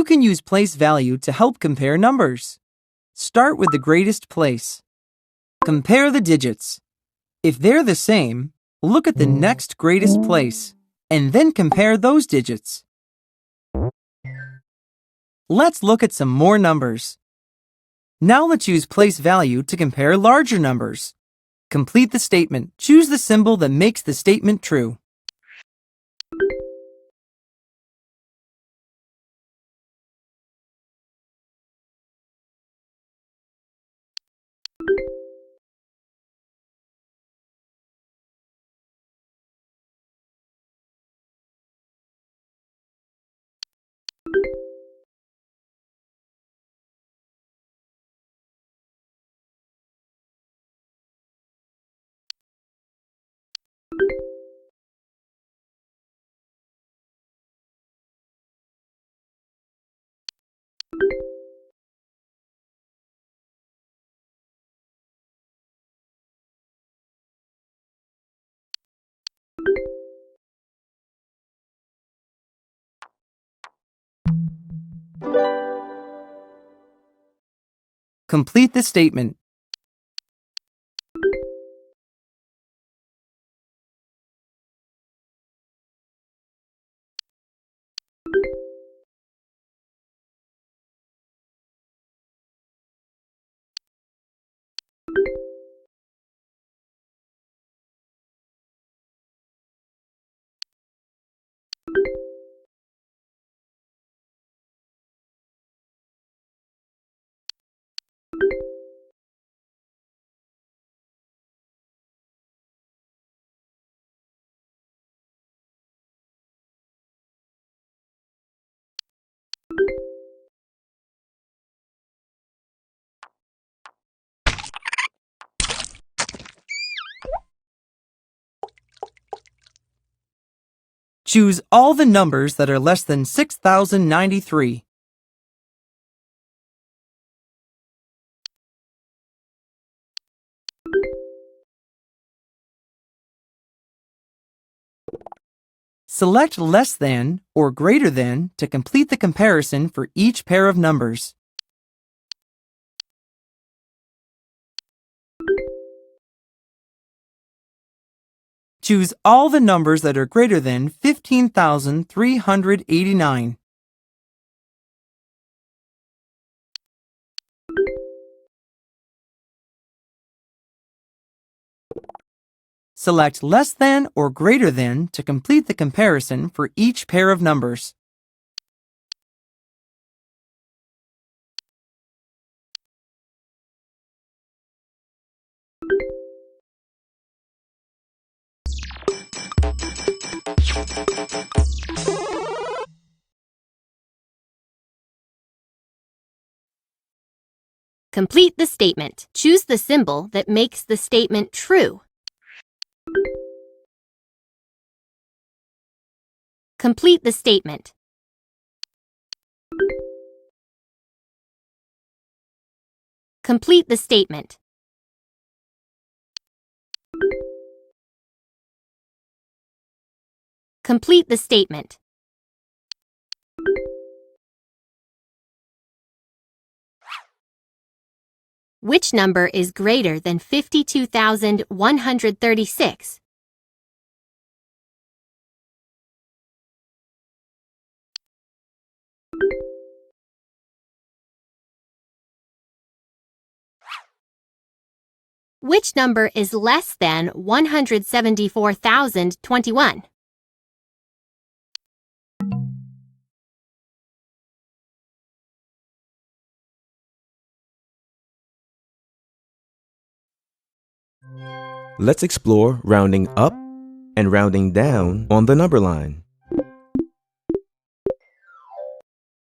You can use place value to help compare numbers. Start with the greatest place. Compare the digits. If they're the same, look at the next greatest place, and then compare those digits. Let's look at some more numbers. Now let's use place value to compare larger numbers. Complete the statement. Choose the symbol that makes the statement true. Complete the statement. Choose all the numbers that are less than 6,093. Select less than or greater than to complete the comparison for each pair of numbers. Choose all the numbers that are greater than 15,389. Select less than or greater than to complete the comparison for each pair of numbers. Complete the statement. Choose the symbol that makes the statement true. Complete the statement. Complete the statement. Complete the statement. Which number is greater than 52,136? Which number is less than 174,021? Let's explore rounding up and rounding down on the number line.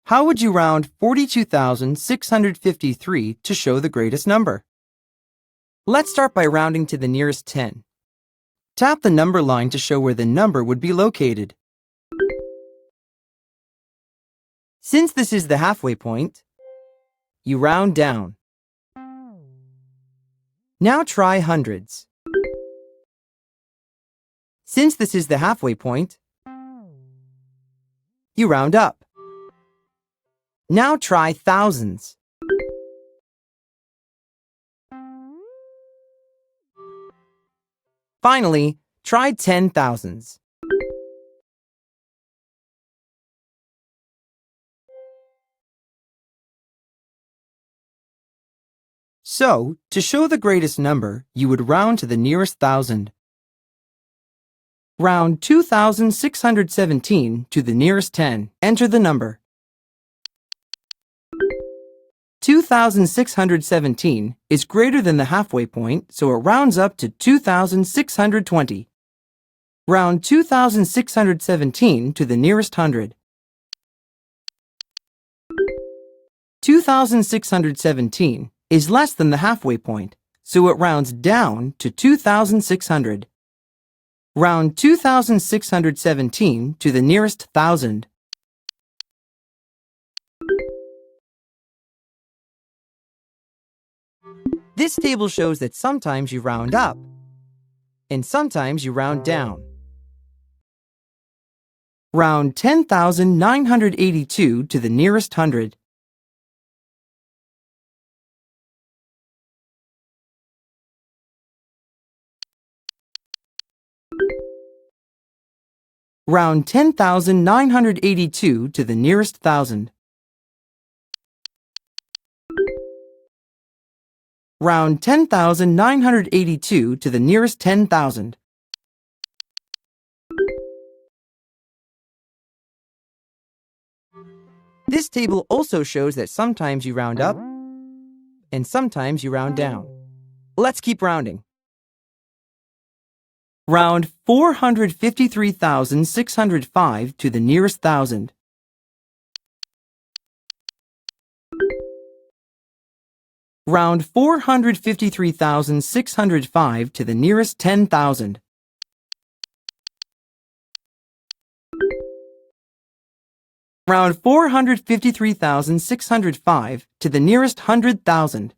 How would you round 42,653 to show the greatest number? Let's start by rounding to the nearest 10. Tap the number line to show where the number would be located. Since this is the halfway point, you round down. Now try hundreds. Since this is the halfway point, you round up. Now try thousands. Finally, try 10,000s. So, to show the greatest number, you would round to the nearest thousand. Round 2,617 to the nearest 10. Enter the number. 2,617 is greater than the halfway point, so it rounds up to 2,620. Round 2,617 to the nearest hundred. 2,617 is less than the halfway point, so it rounds down to 2,600. Round 2,617 to the nearest thousand. This table shows that sometimes you round up, and sometimes you round down. Round 10,982 to the nearest hundred. Round 10,982 to the nearest thousand. Round 10,982 to the nearest 10,000. This table also shows that sometimes you round up and sometimes you round down. Let's keep rounding. Round 453,605 to the nearest thousand. Round 453,605 to the nearest 10,000. Round 453,605 to the nearest 100,000.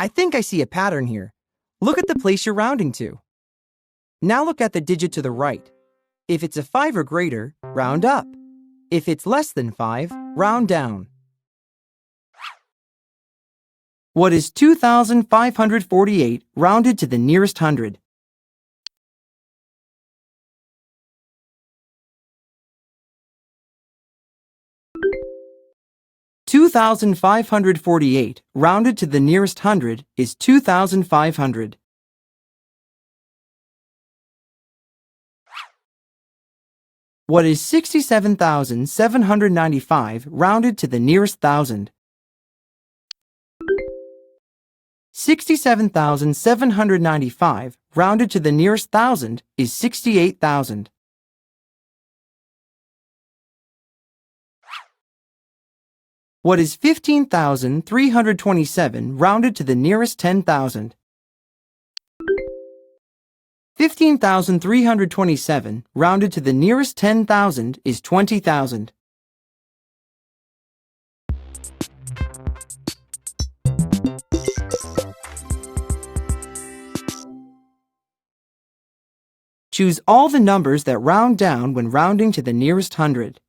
I think I see a pattern here. Look at the place you're rounding to. Now look at the digit to the right. If it's a 5 or greater, round up. If it's less than 5, round down. What is 2,548 rounded to the nearest hundred? $2,548 rounded to the nearest hundred is 2,500. What is 67,795 rounded to the nearest thousand? 67,795 rounded to the nearest thousand is 68,000. What is 15,327 rounded to the nearest 10,000? 15,327 rounded to the nearest 10,000 is 20,000. Choose all the numbers that round down when rounding to the nearest hundred.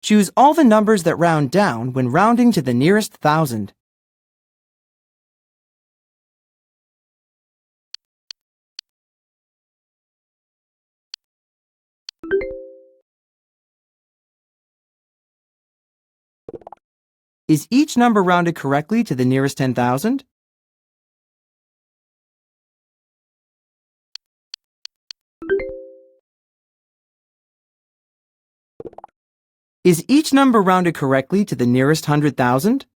Choose all the numbers that round down when rounding to the nearest thousand. Is each number rounded correctly to the nearest 10,000? Is each number rounded correctly to the nearest 100,000?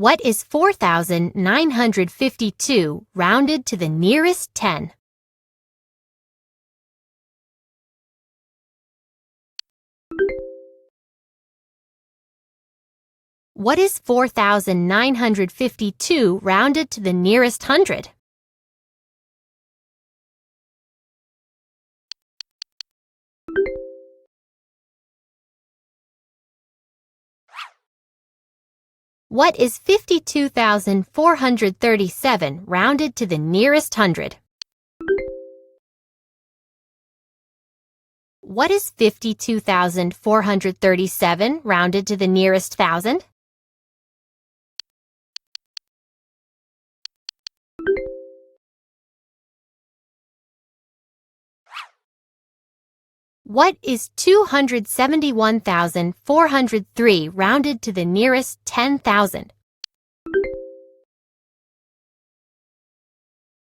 What is 4,952 rounded to the nearest 10? What is 4,952 rounded to the nearest 100? What is 52,437 rounded to the nearest 100? What is 52,437 rounded to the nearest 1,000? What is 271,403 rounded to the nearest 10,000?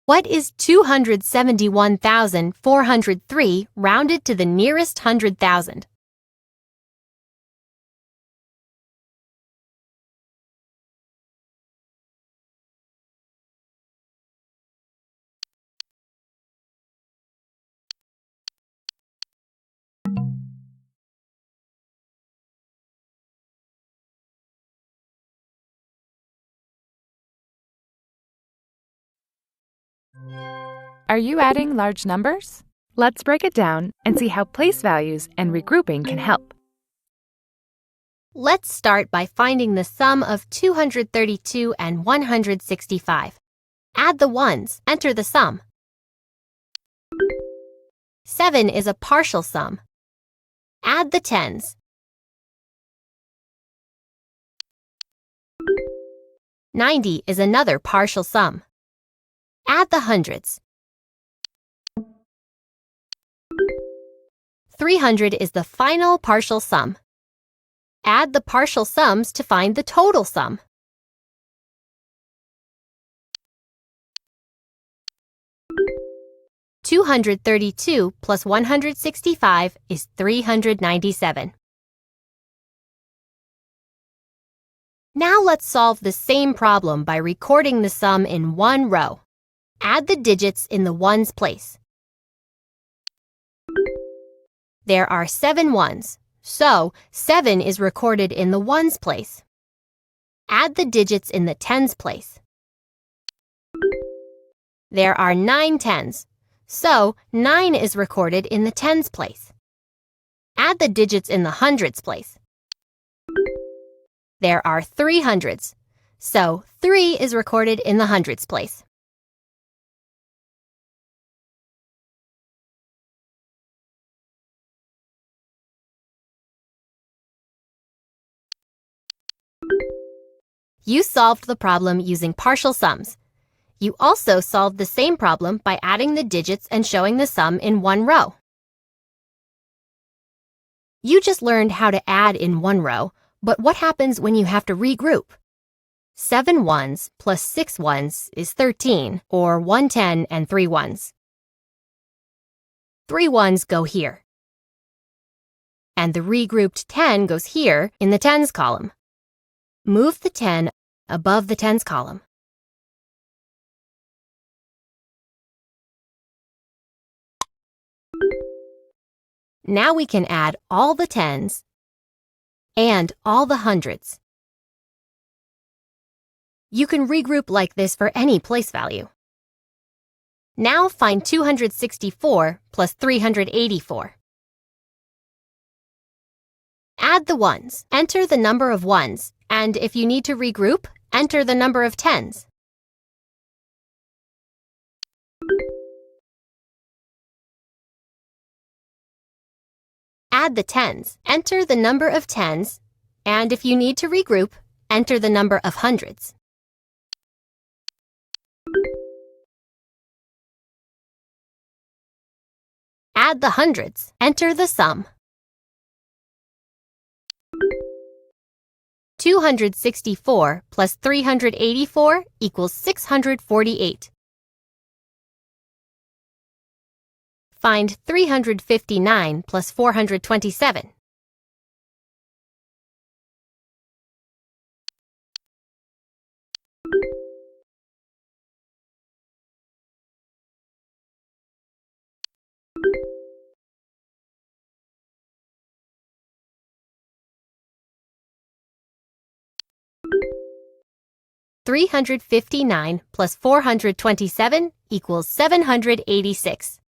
What is 271,403 rounded to the nearest 100,000? Are you adding large numbers? Let's break it down and see how place values and regrouping can help. Let's start by finding the sum of 232 and 165. Add the ones, enter the sum. 7 is a partial sum. Add the tens. 90 is another partial sum. Add the hundreds. 300 is the final partial sum. Add the partial sums to find the total sum. (232) plus 165 is 397. Now let's solve the same problem by recording the sum in one row. Add the digits in the ones place. There are 7 ones, so 7 is recorded in the ones place. Add the digits in the tens place. There are 9 tens, so 9 is recorded in the tens place. Add the digits in the hundreds place. There are 3 hundreds, so 3 is recorded in the hundreds place. You solved the problem using partial sums. You also solved the same problem by adding the digits and showing the sum in one row. You just learned how to add in one row, but what happens when you have to regroup? 7 ones plus 6 ones is 13, or 1 10 and 3 ones. 3 ones go here. And the regrouped 10 goes here in the tens column. Move the 10 above the tens column. Now we can add all the tens and all the hundreds. You can regroup like this for any place value. Now find 264 plus 384. Add the ones, enter the number of ones, and if you need to regroup, enter the number of tens. Add the tens, enter the number of tens, and if you need to regroup, enter the number of hundreds. Add the hundreds, enter the sum. 264 plus 384 equals 648. Find 359 plus 427. 359 plus 427 equals 786.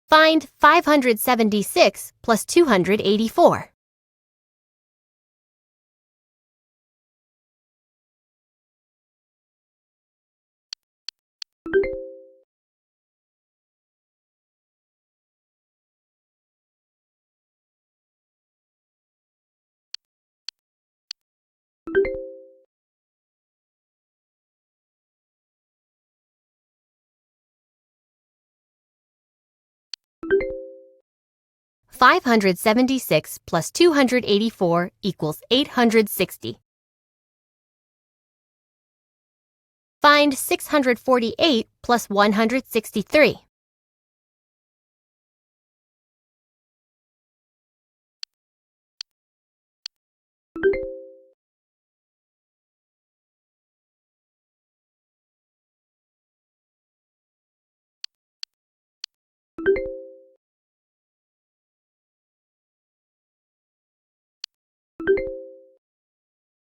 Find 576 plus 284. $576 plus 284 equals 860. Find 648 plus 163.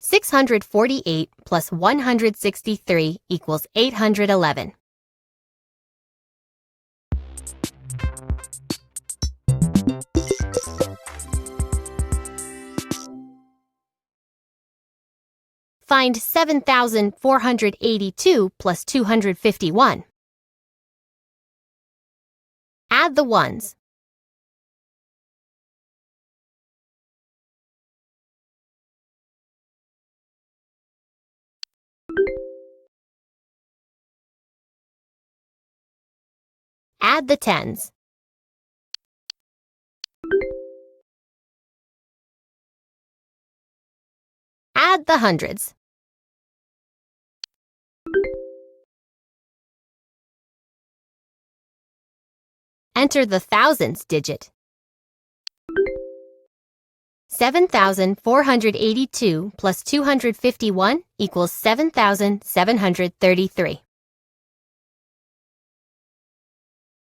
$648 plus 163 equals 811. Find 7,482 plus 251. Add the ones. Add the tens. Add the hundreds. Enter the thousands digit. 7,482 plus 251 equals 7,733.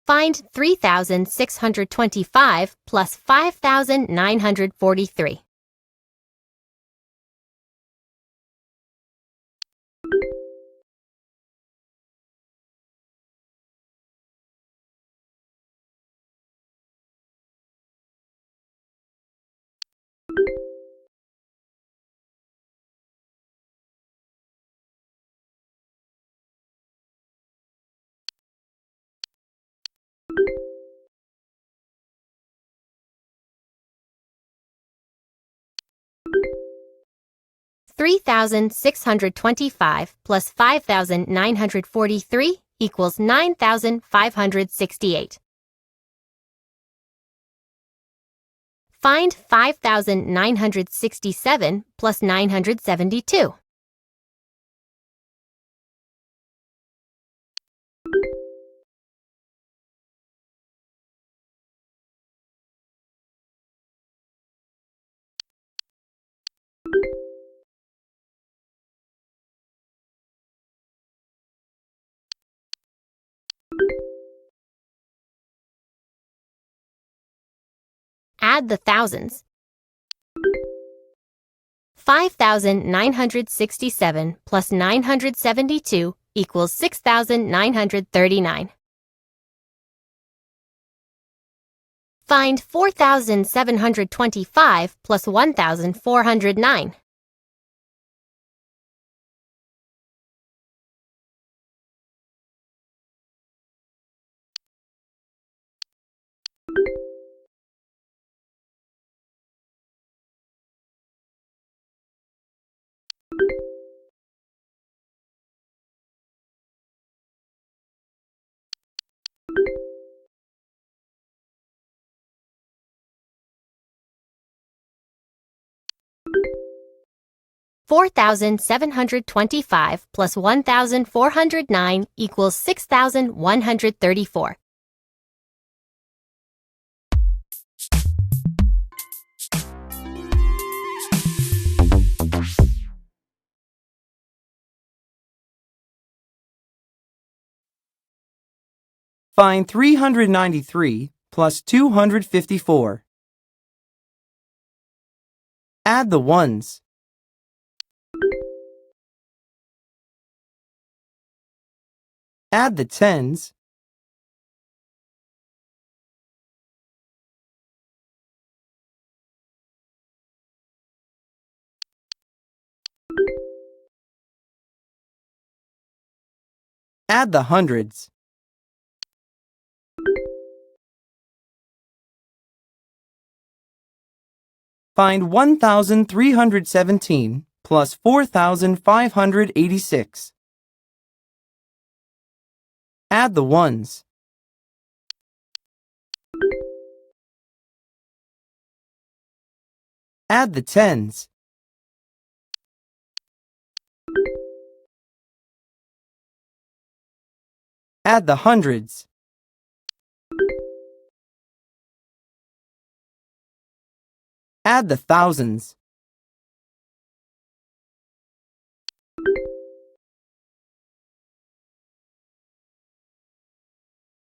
Find 3,625 plus 5,943. $3,625 plus 5,943 equals 9,568. Find 5,967 plus 972. Add the thousands. 5,967 plus 972 equals 6,939. Find 4,725 plus 1,409. $4,725 plus 1,409 equals 6,134. Find 393 plus 254. Add the ones. Add the tens. Add the hundreds. Find 1,317 plus 4,586. Add the ones. Add the tens. Add the hundreds. Add the thousands.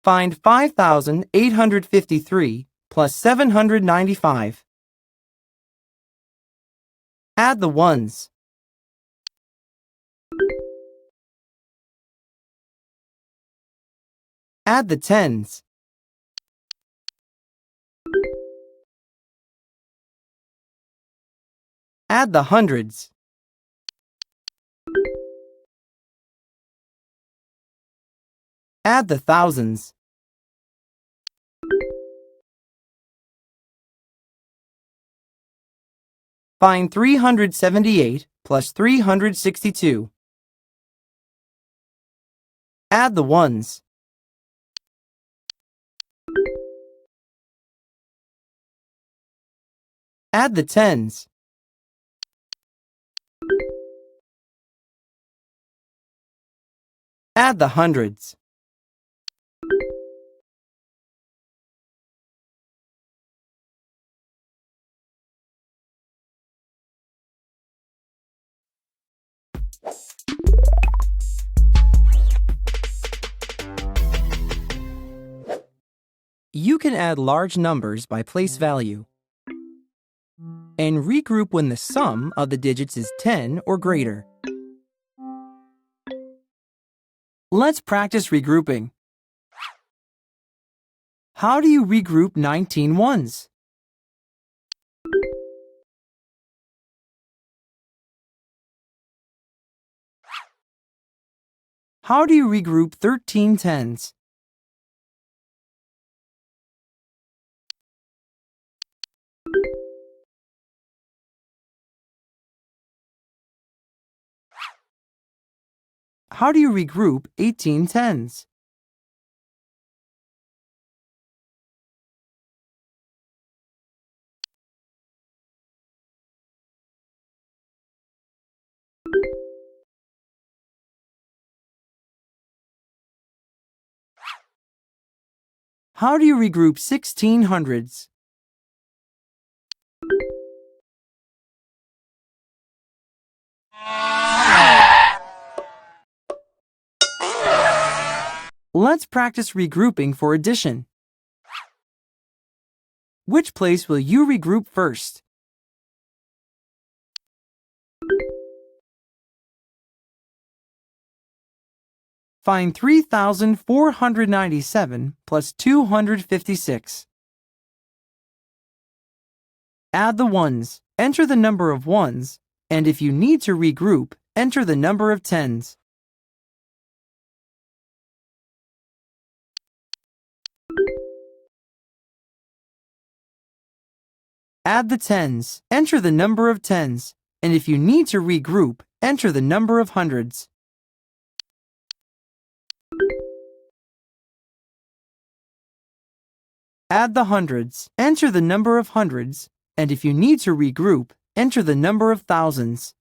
Find 5,853 plus 795. Add the ones. Add the tens. Add the hundreds. Add the thousands. Find 378 plus 362. Add the ones. Add the tens. Add the hundreds. You can add large numbers by place value and regroup when the sum of the digits is 10 or greater. Let's practice regrouping. How do you regroup 19 ones? How do you regroup 13 tens? How do you regroup 18 tens? How do you regroup 16 hundreds? Let's practice regrouping for addition. Which place will you regroup first? Find 3,497 plus 256. Add the ones, enter the number of ones, and if you need to regroup, enter the number of tens. Add the tens, enter the number of tens, and if you need to regroup, enter the number of hundreds. Add the hundreds, enter the number of hundreds, and if you need to regroup, enter the number of thousands.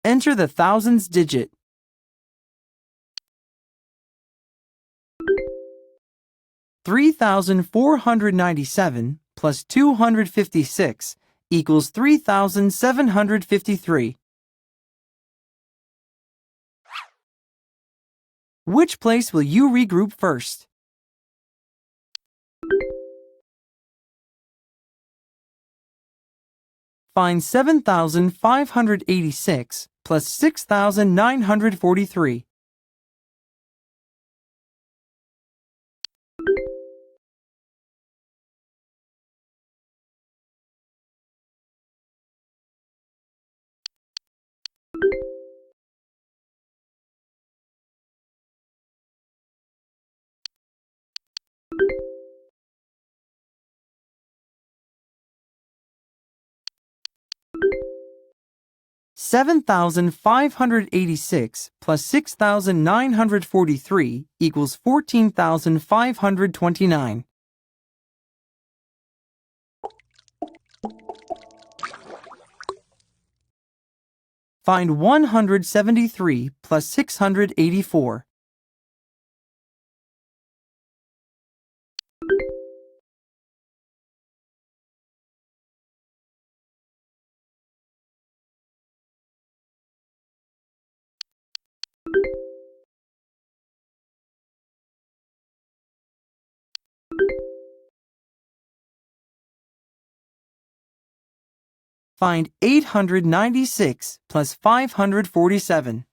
Enter the thousands digit. $3,497 plus 256 equals 3,753. Which place will you regroup first? Find 7,586 plus 6,943. $7,586 plus 6,943 equals 14,529. Find 173 plus 684. Find 896 plus 547.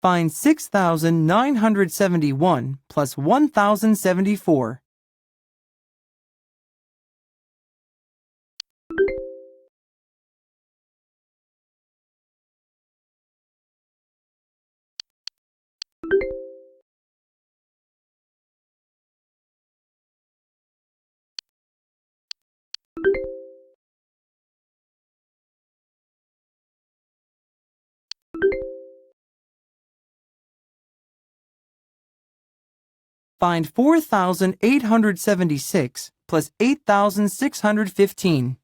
Find 6,971 plus 1,074. Find 4,876 plus 8,615.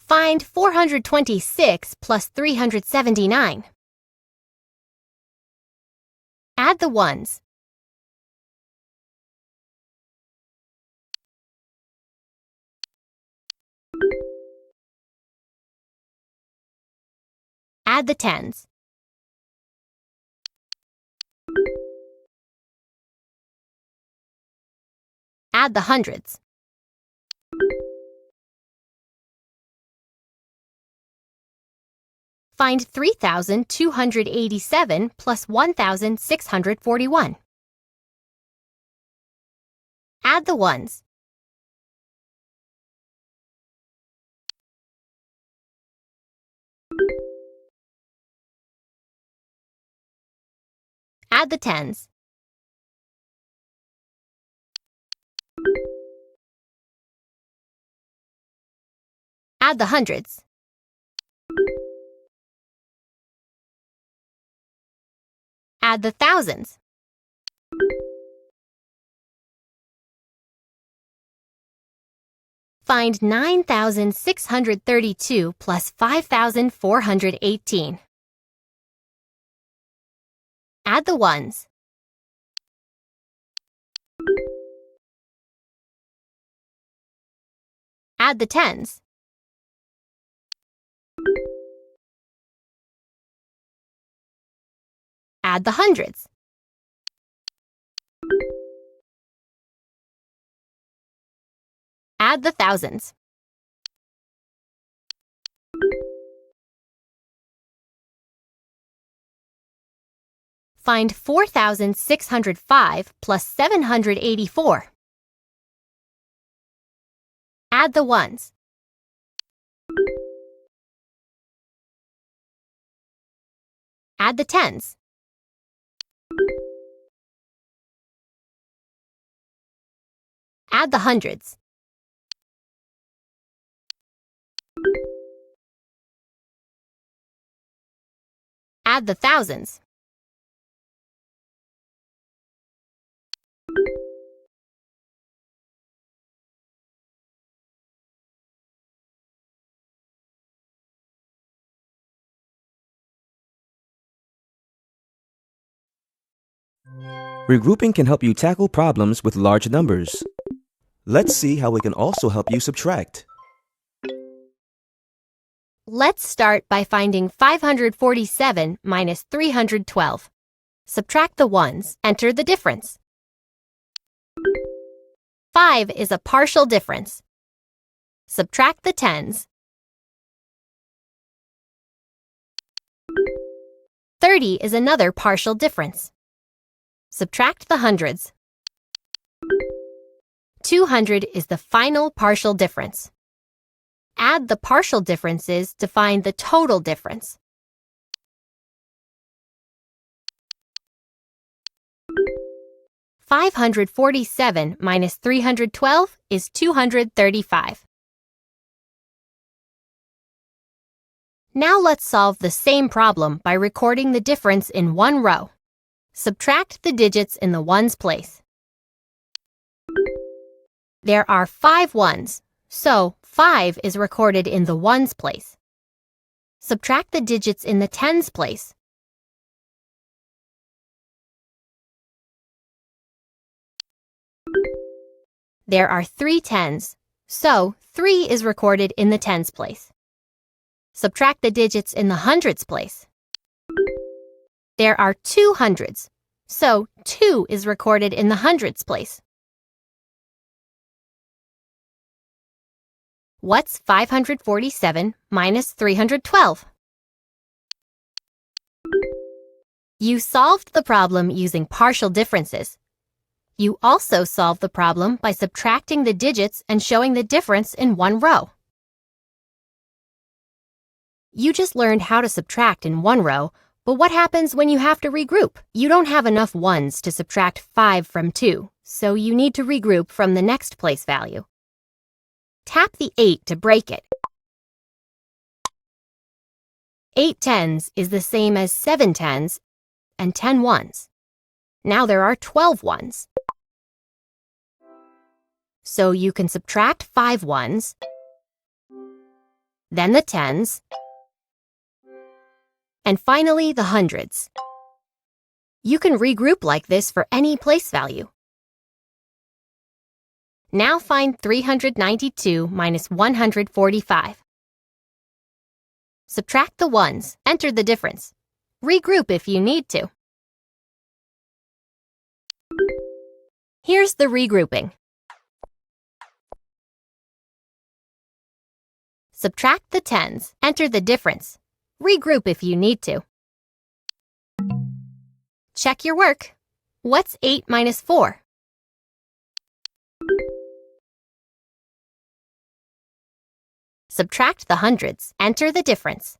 Find 426 plus 379. Add the ones. Add the tens. Add the hundreds. Find 3,287 plus 1,641. Add the ones. Add the tens. Add the hundreds. Add the thousands. Find 9,632 plus 5,418. Add the ones. Add the tens. Add the hundreds. Add the thousands. Find 4,605 plus 784. Add the ones. Add the tens. Add the hundreds. Add the thousands. Regrouping can help you tackle problems with large numbers. Let's see how it can also help you subtract. Let's start by finding 547 minus 312. Subtract the ones. Enter the difference. 5 is a partial difference. Subtract the tens. 30 is another partial difference. Subtract the hundreds. 200 is the final partial difference. Add the partial differences to find the total difference. $547 minus 312 is 235. Now let's solve the same problem by recording the difference in one row. Subtract the digits in the ones place. There are 5 ones, so 5 is recorded in the ones place. Subtract the digits in the tens place. There are 3 tens, so 3 is recorded in the tens place. Subtract the digits in the hundreds place. There are 2 hundreds, so 2 is recorded in the hundreds place. What's 547 minus 312? You solved the problem using partial differences. You also solved the problem by subtracting the digits and showing the difference in one row. You just learned how to subtract in one row, but what happens when you have to regroup? You don't have enough ones to subtract 5 from 2, so you need to regroup from the next place value. Tap the 8 to break it. 8 tens is the same as 7 tens and 10 ones. Now there are 12 ones. So you can subtract 5 ones, then the tens, and finally the hundreds. You can regroup like this for any place value. Now find 392 minus 145. Subtract the ones. Enter the difference. Regroup if you need to. Here's the regrouping. Subtract the tens. Enter the difference. Regroup if you need to. Check your work. What's 8 minus 4? Subtract the hundreds. Enter the difference.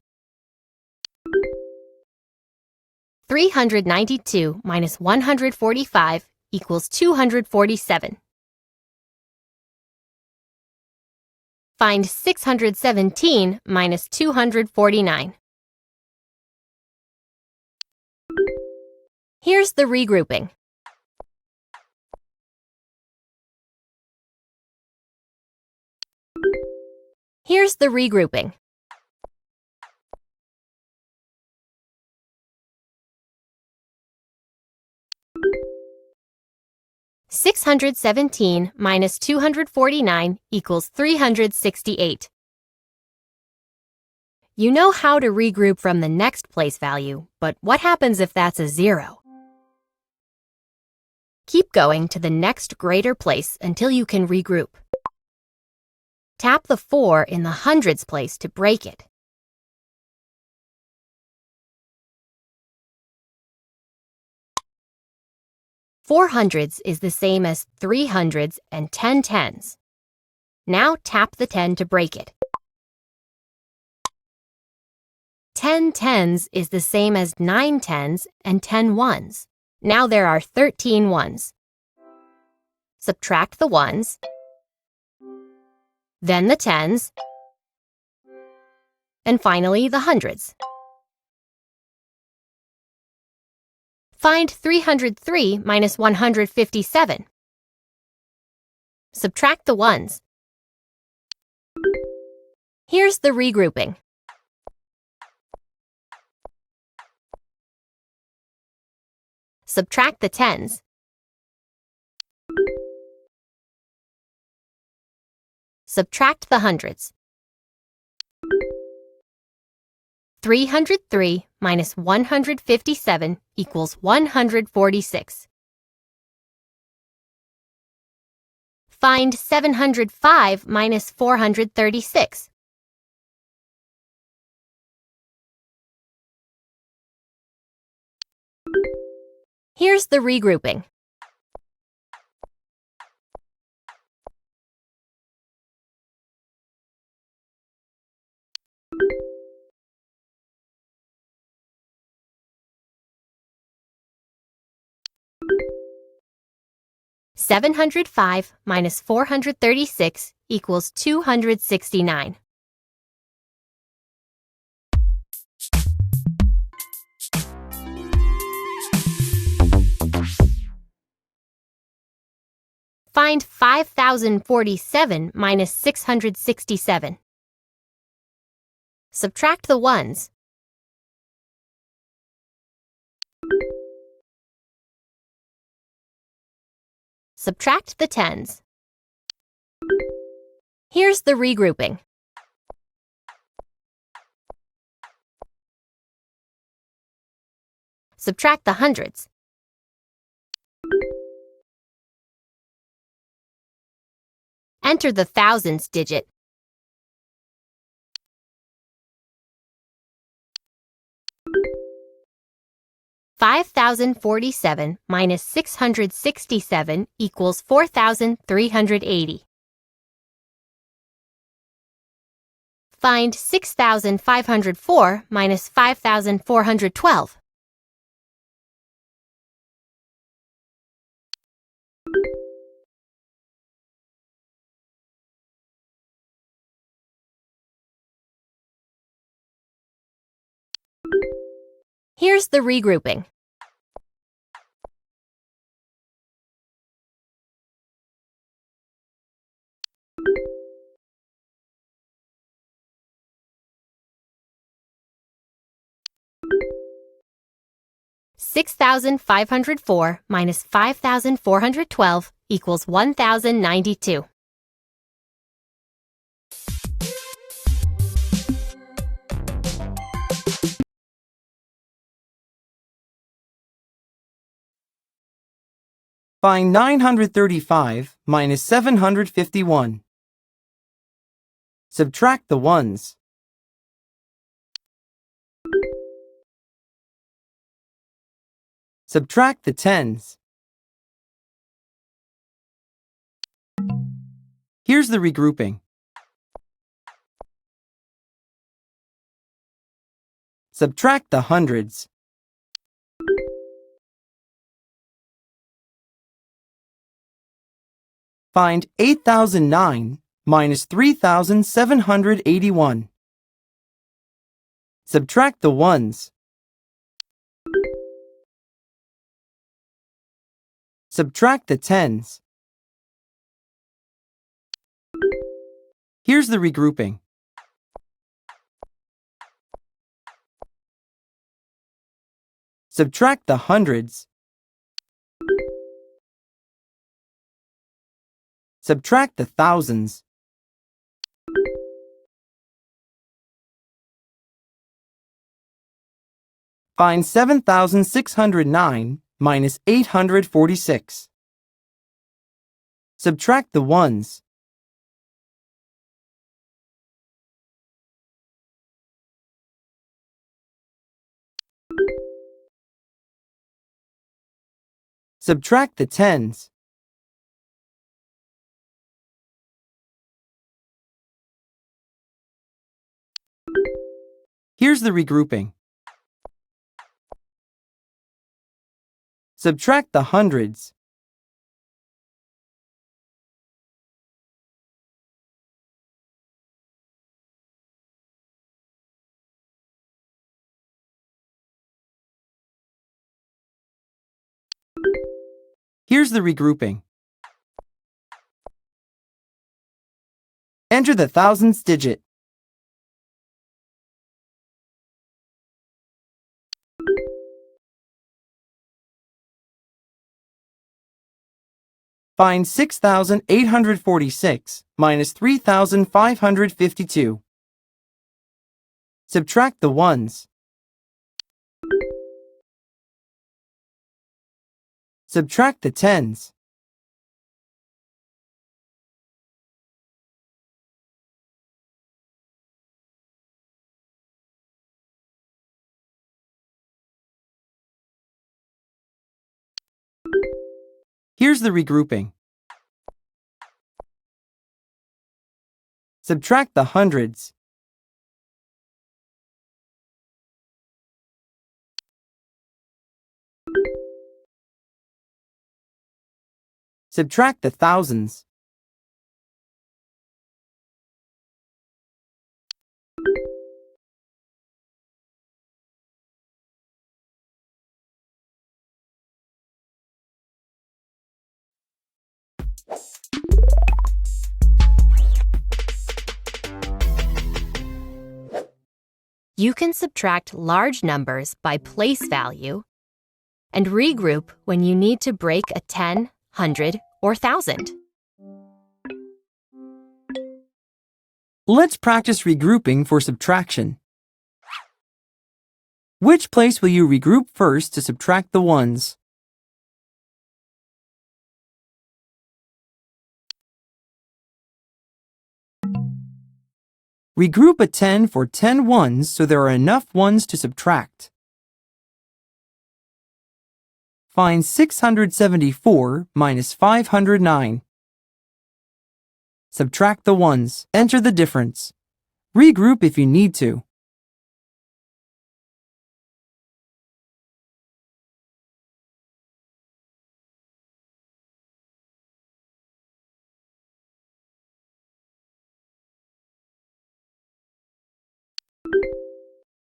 392 minus 145 equals 247. Find 617 minus 249. Here's the regrouping. Here's the regrouping. $617 minus 249 equals 368. You know how to regroup from the next place value, but what happens if that's a 0? Keep going to the next greater place until you can regroup. Tap the 4 in the hundreds place to break it. 4 hundreds is the same as 3 hundreds and 10 tens. Now tap the 10 to break it. 10 tens is the same as 9 tens and 10 ones. Now there are 13 ones. Subtract the ones, then the tens, and finally the hundreds. Find 303 minus 157. Subtract the ones. Here's the regrouping. Subtract the tens. Subtract the hundreds. 303 minus 157 equals 146. Find 705 minus 436. Here's the regrouping. $705 minus 436 equals 269. Find 5,047 minus 667. Subtract the ones. Subtract the tens. Here's the regrouping. Subtract the hundreds. Enter the thousands digit. $5,047 minus 667 equals 4,380. Find 6,504 minus 5,412. Here's the regrouping. $6,504 minus 5,412 equals 1,092. Find 935 minus 751. Subtract the ones. Subtract the tens. Here's the regrouping. Subtract the hundreds. Find 8,009 minus 3,781. Subtract the ones. Subtract the tens. Here's the regrouping. Subtract the hundreds. Subtract the thousands. Find 7,609 minus 846. Subtract the ones. Subtract the tens. Here's the regrouping. Subtract the hundreds. Here's the regrouping. Enter the thousands digit. Find 6,846 minus 3,552. Subtract the ones. Subtract the tens. Here's the regrouping. Subtract the hundreds. Subtract the thousands. You can subtract large numbers by place value and regroup when you need to break a 10, 100, or 1,000. Let's practice regrouping for subtraction. Which place will you regroup first to subtract the ones? Regroup a 10 for 10 ones so there are enough ones to subtract. Find 674 minus 509. Subtract the ones. Enter the difference. Regroup if you need to.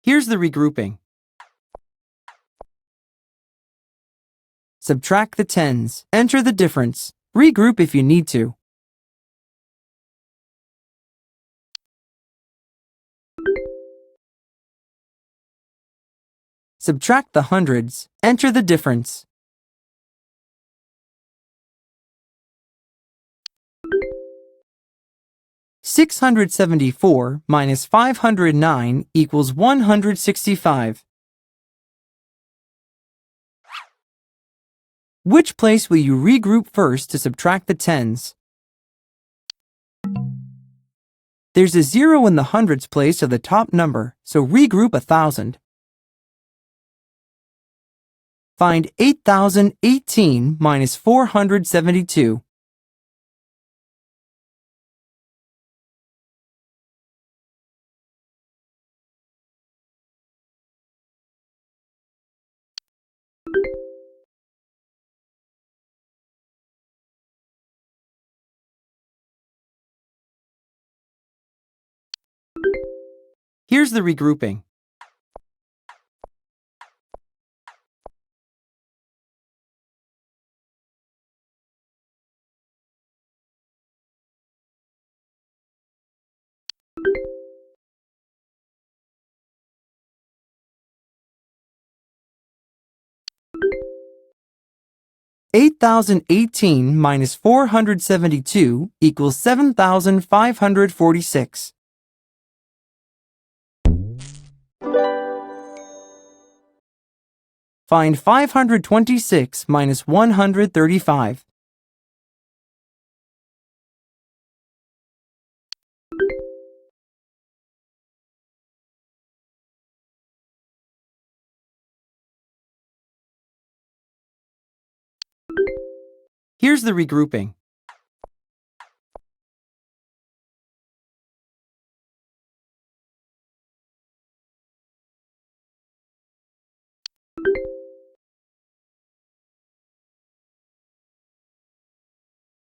Here's the regrouping. Subtract the tens. Enter the difference. Regroup if you need to. Subtract the hundreds. Enter the difference. $674 minus 509 equals 165. Which place will you regroup first to subtract the tens? There's a 0 in the hundreds place of the top number, so regroup 1,000. Find 8,018 minus 472. Here's the regrouping. $8,018 minus 472 equals 7,546. Find 526 minus 135. Here's the regrouping.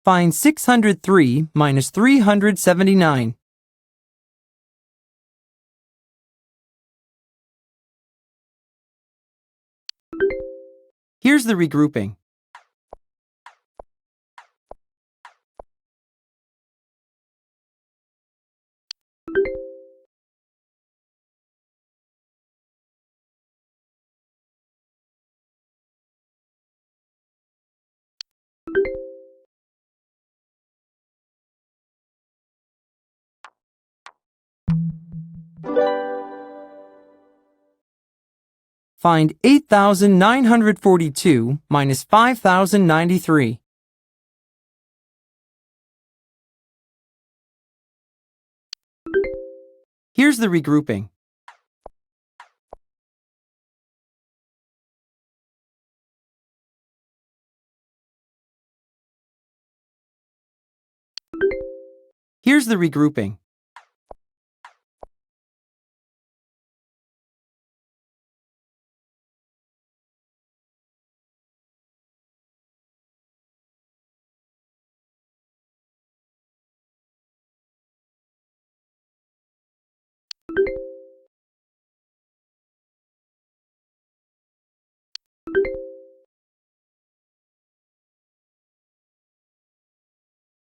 Find 603 minus 379. Here's the regrouping. Find 8,942 minus 5,093. Here's the regrouping. Here's the regrouping.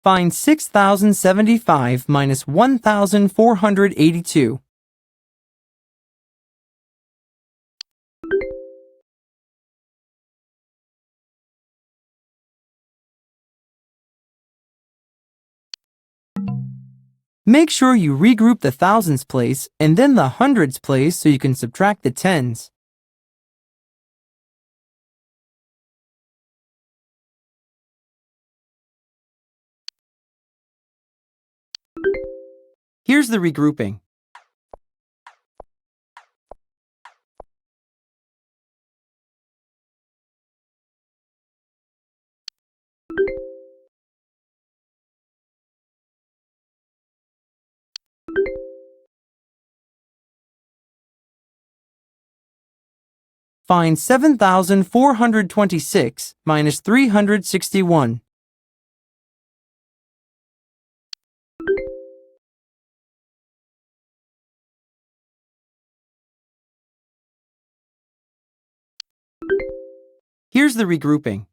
Find 6,075 minus 1,482. Make sure you regroup the thousands place and then the hundreds place so you can subtract the tens. Here's the regrouping. Find 7,426 minus 361. Here's the regrouping.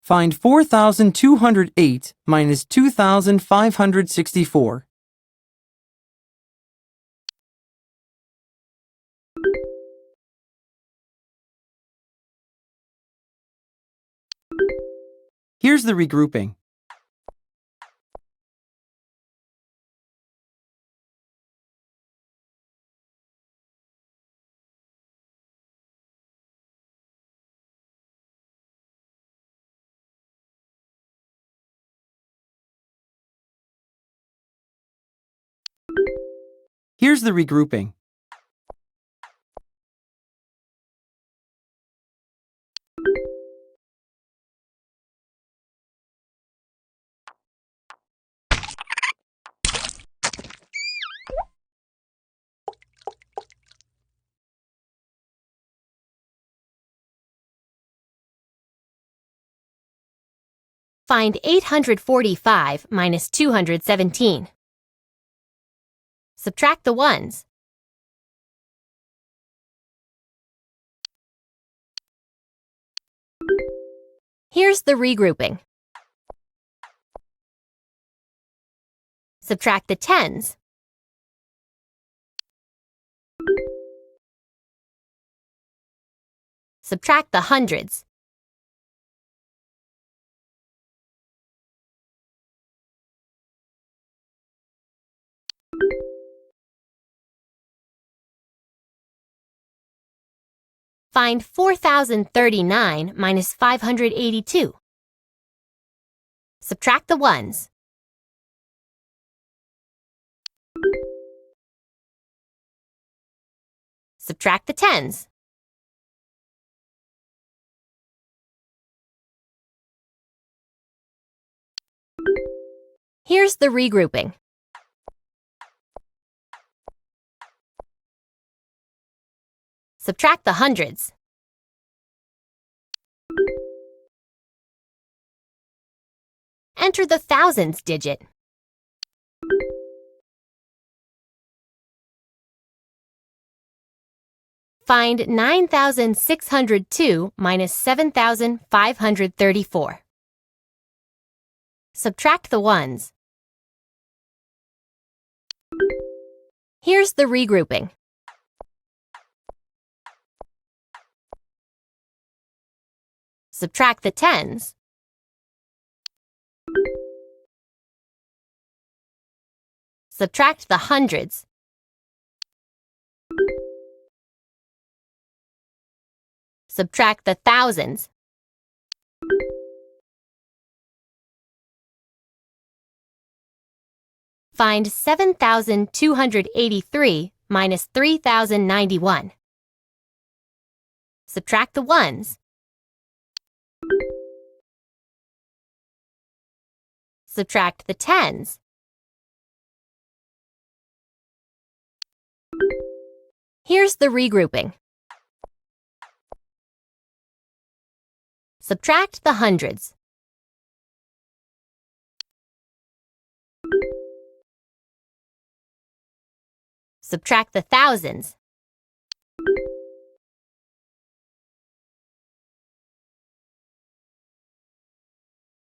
Find 4,208 minus 2,564. Here's the regrouping. Here's the regrouping. Find 845 minus 217. Subtract the ones. Here's the regrouping. Subtract the tens. Subtract the hundreds. Find 4,039 minus 582. Subtract the ones. Subtract the tens. Here's the regrouping. Subtract the hundreds. Enter the thousands digit. Find 9,602 minus 7,534. Subtract the ones. Here's the regrouping. Subtract the tens. Subtract the hundreds. Subtract the thousands. Find 7,283 minus 3,091. Subtract the ones. Subtract the tens. Here's the regrouping. Subtract the hundreds. Subtract the thousands.